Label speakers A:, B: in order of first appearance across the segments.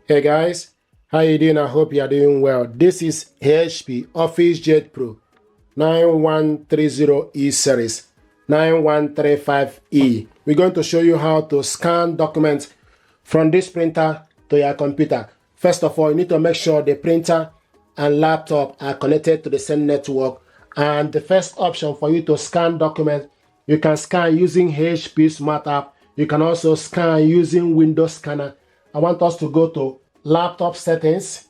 A: Hey guys, how you doing? I hope you are doing well. This is HP OfficeJet Pro 9130E series 9135E. We're going to show you how to scan documents from this printer to your computer. First of all, you need to make sure the printer and laptop are connected to the same network. And the first option for you to scan documents, you can scan using HP Smart App. You can also scan using Windows Scanner. I want us to go to Laptop Settings,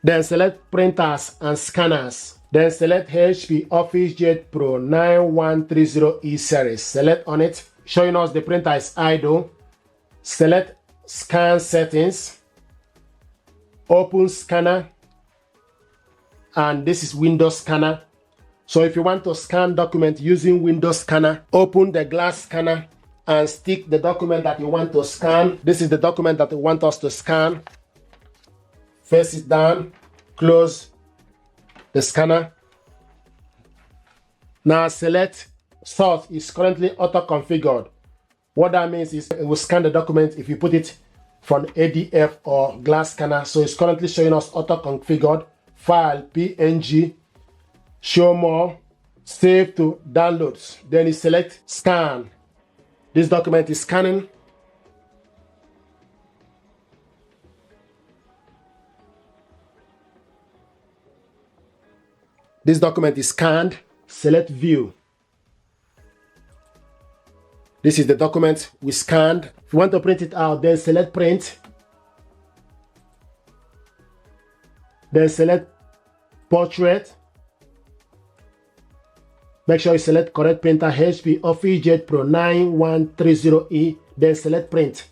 A: then select Printers and Scanners, then select HP OfficeJet Pro 9130E series. Select on it, showing us the printer is idle. Select Scan Settings, open Scanner, and this is Windows Scanner. So if you want to scan document using Windows Scanner, open the glass scanner and stick the document that you want to scan. This is the document that you want us to scan. Face it down, close the scanner. Now select source is currently auto-configured. What that means is it will scan the document if you put it from ADF or glass scanner. So it's currently showing us auto-configured. File, PNG, show more, save to downloads. Then you select scan. This document is scanning. This document is scanned. Select view. This is the document we scanned. If you want to print it out, then select print. Then select portrait. Make sure you select correct printer, HP OfficeJet Pro 9130E, then select print.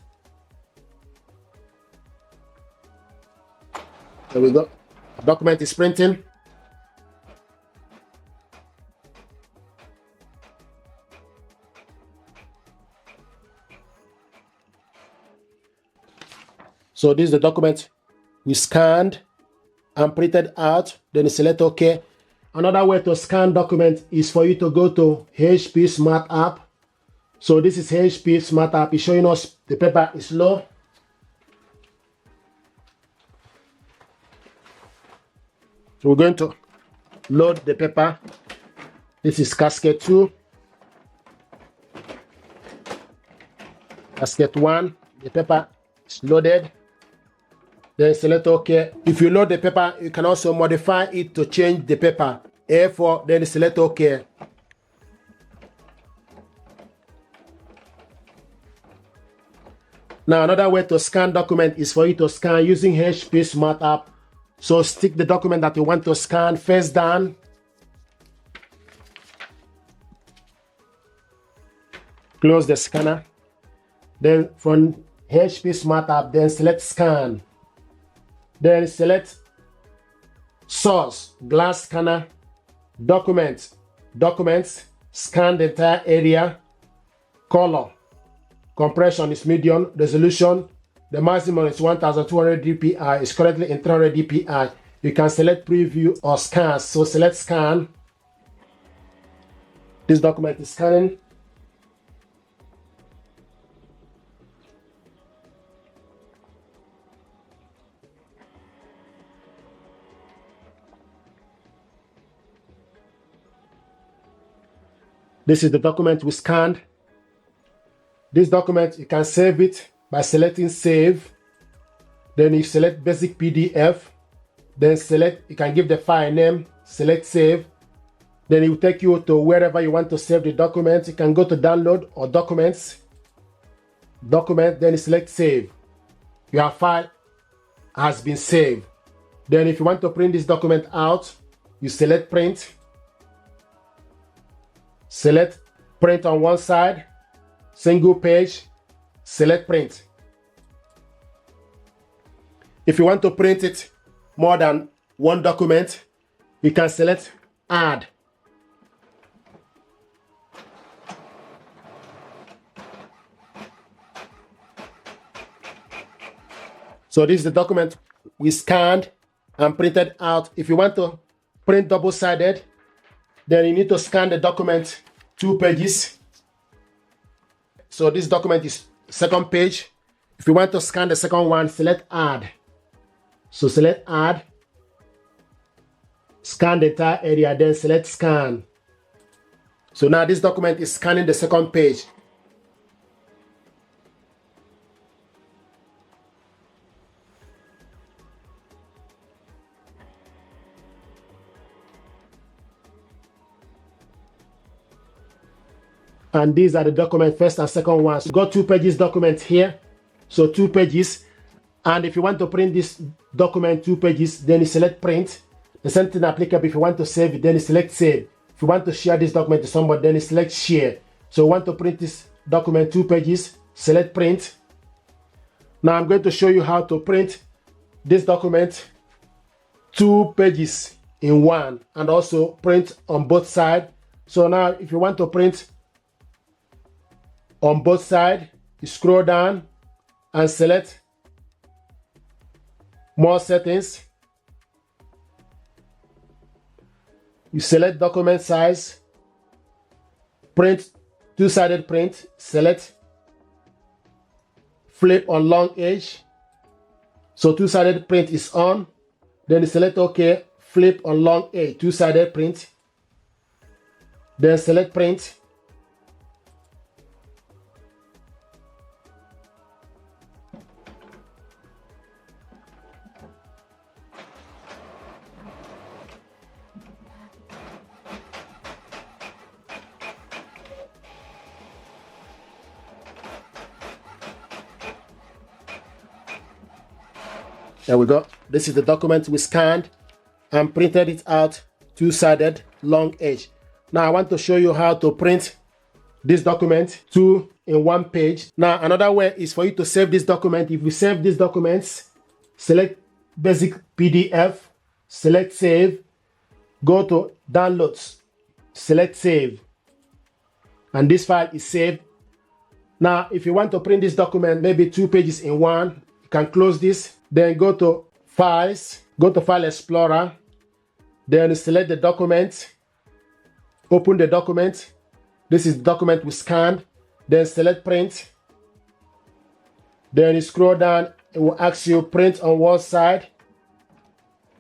A: There we go. The document is printing. So this is the document we scanned and printed out. Then you select OK. Another way to scan document is for you to go to HP Smart App. So this is HP Smart App. It's showing us the paper is low. So we're going to load the paper. This is casket 2. Casket 1. The paper is loaded. Then select OK. If you load the paper, you can also modify it to change the paper. A4, then select OK. Now another way to scan document is for you to scan using HP Smart App. So stick the document that you want to scan face down. Close the scanner. Then from HP Smart App, then select scan. Then select source, glass scanner, documents, scan the entire area, color, compression is medium, resolution, the maximum is 1200 dpi, it's currently in 300 dpi. You can select preview or scan, so select scan. This document is scanning. This is the document we scanned. This document, you can save it by selecting save. Then you select basic PDF. Then select, you can give the file name, select save. Then it will take you to wherever you want to save the document. You can go to download or documents. Document, then you select save. Your file has been saved. Then if you want to print this document out, you select print. Select print on one side, single page, select print. If you want to print it more than one document, you can select add. So this is the document we scanned and printed out. If you want to print double-sided, then you need to scan the document 2 pages. So this document is second page. If you want to scan the second one, select add. So select add, scan the entire area, then select scan. So now this document is scanning the second page. And these are the document, first and second ones. You got 2 pages document here. So 2 pages. And if you want to print this document 2 pages, then you select print. The same thing applicable if you want to save it, then you select save. If you want to share this document to somebody, then you select share. So you want to print this document 2 pages, select print. Now I'm going to show you how to print this document 2 pages in one, and also print on both sides. So now if you want to print on both sides, you scroll down and select more settings. You select document size, print, 2-sided print, select flip on long edge. So 2-sided print is on. Then you select OK, flip on long edge, 2-sided print. Then select print. There we go. This is the document we scanned and printed it out, 2-sided long edge. Now I want to show you how to print this document 2 in 1 page. Now another way is for you to save this document. If you save these documents, select basic PDF, select save, go to downloads, select save, and this file is saved. Now if you want to print this document, maybe 2 pages in one, you can close this. Then go to Files, go to File Explorer, then select the document, open the document. This is the document we scanned. Then select Print. Then you scroll down, it will ask you print on what side.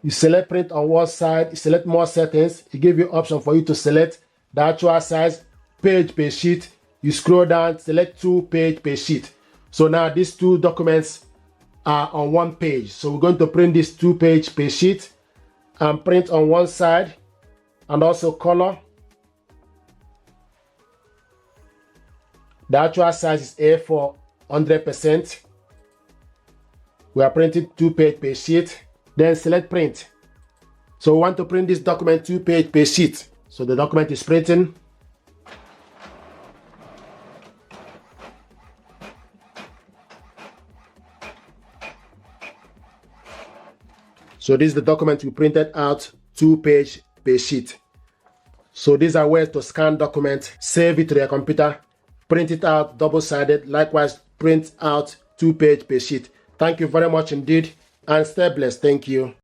A: You select print on what side, you select more settings. It gives you option for you to select the actual size, page per sheet. You scroll down, select 2 page per sheet. So now these 2 documents are on 1 page. So we're going to print this 2 page per sheet and print on one side, and also color. The actual size is A4 100%. We are printing 2 page per sheet. Then select print. So we want to print this document 2 page per sheet. So the document is printing. So this is the document we printed out, 2 page per sheet. So these are ways to scan document, save it to your computer, print it out double-sided, likewise print out 2 page per sheet. Thank you very much indeed, and stay blessed. Thank you.